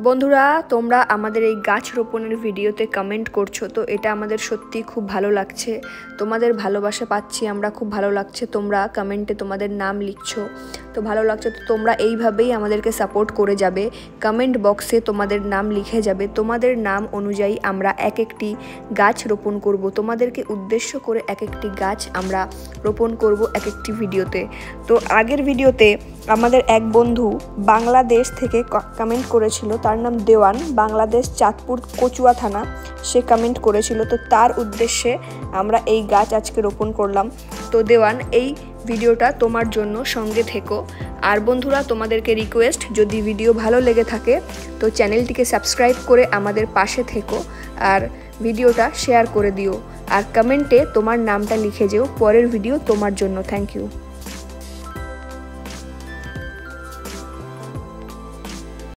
বন্ধুরা তোমরা আমাদের এই গাছ রোপণের ভিডিওতে কমেন্ট করছো, তো এটা আমাদের সত্যি খুব ভালো লাগছে। তোমাদের ভালোবাসা পাচ্ছি আমরা, খুব ভালো লাগছে। তোমরা কমেন্টে তোমাদের নাম লিখছো, তো ভালো লাগছে। তো তোমরা এইভাবেই আমাদেরকে সাপোর্ট করে যাবে, কমেন্ট বক্সে তোমাদের নাম লিখে যাবে। তোমাদের নাম অনুযায়ী আমরা এক একটি গাছ রোপণ করব, তোমাদেরকে উদ্দেশ্য করে এক একটি গাছ আমরা রোপণ করব এক একটি ভিডিওতে। তো আগের ভিডিওতে আমাদের এক বন্ধু বাংলাদেশ থেকে কমেন্ট করেছিল, তার নাম দেওয়ান, বাংলাদেশ চাঁদপুর কচুয়া থানা, সে কমেন্ট করেছিল। তো তার উদ্দেশ্যে আমরা এই গাছ আজকে রোপণ করলাম। তো দেওয়ান, এই ভিডিওটা তোমার জন্য, সঙ্গে থেকো। আর বন্ধুরা তোমাদেরকে রিকোয়েস্ট, যদি ভিডিও ভালো লেগে থাকে তো চ্যানেলটিকে সাবস্ক্রাইব করে আমাদের পাশে থেকো, আর ভিডিওটা শেয়ার করে দিও, আর কমেন্টে তোমার নামটা লিখে যেও। পরের ভিডিও তোমার জন্য। Thank you.